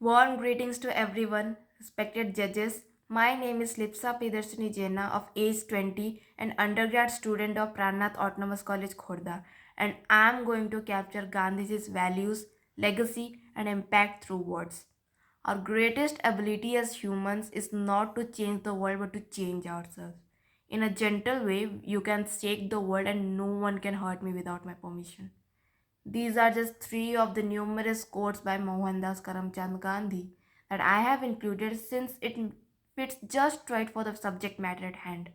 Warm greetings to everyone, respected judges. My name is Lipsa Priyadarshini Jaina of age 20 and undergrad student of Pranath Autonomous College Khorda, and I am going to capture Gandhiji's values, legacy and impact through words. Our greatest ability as humans is not to change the world but to change ourselves. In a gentle way, you can shake the world and no one can hurt me without my permission. These are just three of the numerous quotes by Mohandas Karamchand Gandhi that I have included since it fits just right for the subject matter at hand.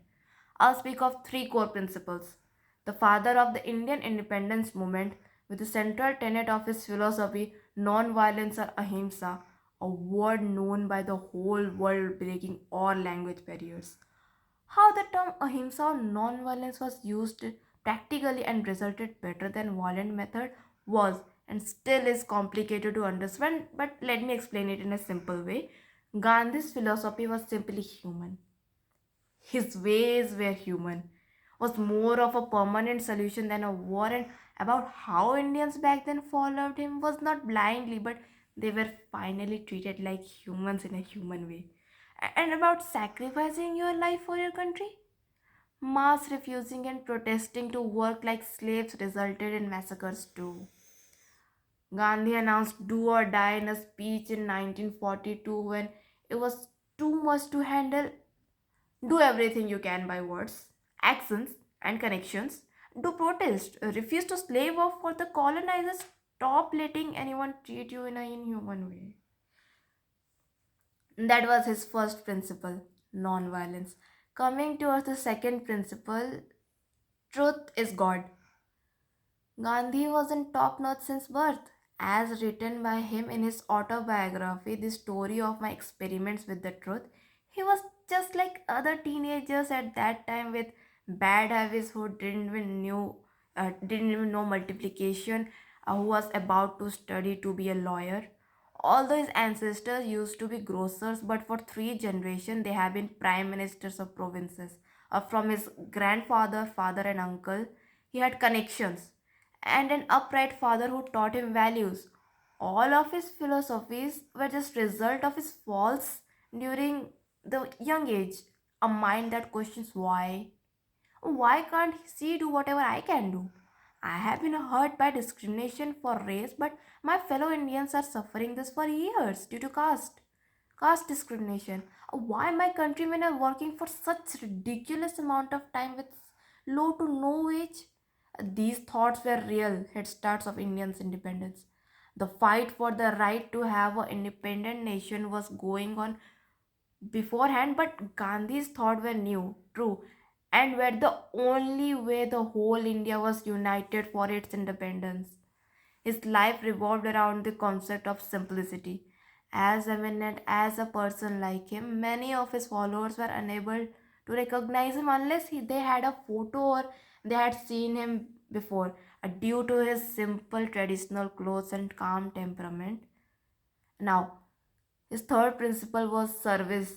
I'll speak of three core principles. The father of the Indian independence movement, with the central tenet of his philosophy, non-violence or ahimsa, a word known by the whole world breaking all language barriers. How the term ahimsa or non-violence was used practically and resulted better than violent method was and still is complicated to understand, but let me explain it in a simple way. Gandhi's philosophy was simply human. His ways were human, was more of a permanent solution than a war, and about how Indians back then followed him was not blindly, but they were finally treated like humans in a human way. And about sacrificing your life for your country, mass refusing and protesting to work like slaves resulted in massacres too. Gandhi announced do or die in a speech in 1942 when it was too much to handle. Do everything you can by words, actions, and connections. Do protest. Refuse to slave off for the colonizers. Stop letting anyone treat you in an inhuman way. That was his first principle, non-violence. Coming towards the second principle, truth is God. Gandhi was in top notch since birth. As written by him in his autobiography, The Story of My Experiments with the Truth, he was just like other teenagers at that time with bad habits who didn't even know multiplication, who was about to study to be a lawyer. Although his ancestors used to be grocers, but for three generations they have been prime ministers of provinces. From his grandfather, father, and uncle, he had connections and an upright father who taught him values. All of his philosophies were just result of his faults during the young age. A mind that questions why. Why can't she do whatever I can do? I have been hurt by discrimination for race, but my fellow Indians are suffering this for years due to caste discrimination. Why my countrymen are working for such ridiculous amount of time with low to no wage? These thoughts were real head starts of Indians' independence. The fight for the right to have an independent nation was going on beforehand, but Gandhi's thoughts were new, true, and were the only way the whole India was united for its independence. His life revolved around the concept of simplicity. As eminent as a person like him, many of his followers were unable to recognize him unless they had a photo or they had seen him before, due to his simple traditional clothes and calm temperament. Now, his third principle was service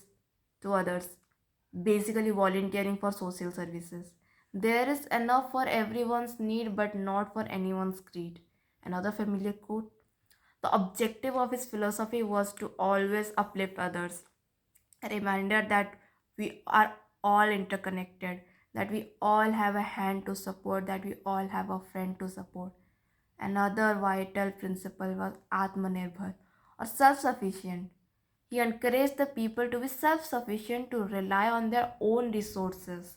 to others, basically volunteering for social services. There is enough for everyone's need but not for anyone's greed. Another familiar quote. The objective of his philosophy was to always uplift others, a reminder that we are all interconnected, that we all have a hand to support, that we all have a friend to support. Another vital principle was Atmanirbhar or self sufficient. He encouraged the people to be self sufficient, to rely on their own resources.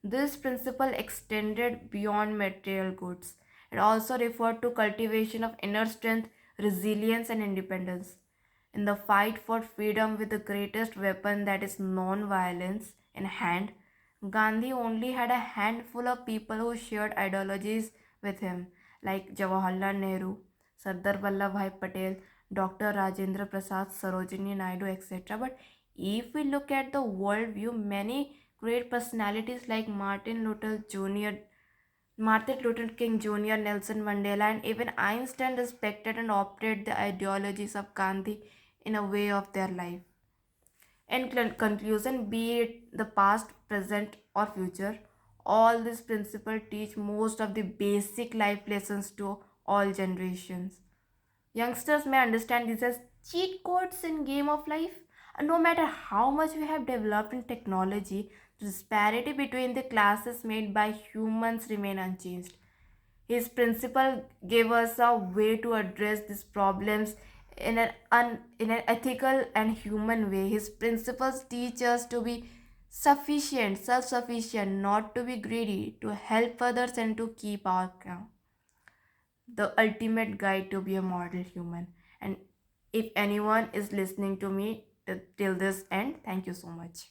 This principle extended beyond material goods. It also referred to cultivation of inner strength, resilience, and independence. In the fight for freedom with the greatest weapon, that is non violence, in hand, Gandhi only had a handful of people who shared ideologies with him, like Jawaharlal Nehru, Sardar Vallabhbhai Patel, Dr. Rajendra Prasad, Sarojini Naidu, etc. But if we look at the world view, many great personalities like Martin Luther King Jr., Nelson Mandela, and even Einstein respected and opted the ideologies of Gandhi in a way of their life. In conclusion, be it the past, present, or future, all these principles teach most of the basic life lessons to all generations. Youngsters may understand this as cheat codes in game of life. And no matter how much we have developed in technology, the disparity between the classes made by humans remain unchanged. His principle gave us a way to address these problems in an ethical and human way. His principles teach us to be sufficient, self-sufficient, not to be greedy, to help others and to keep our crown. The ultimate guide to be a model human. And if anyone is listening to me till this end, thank you so much.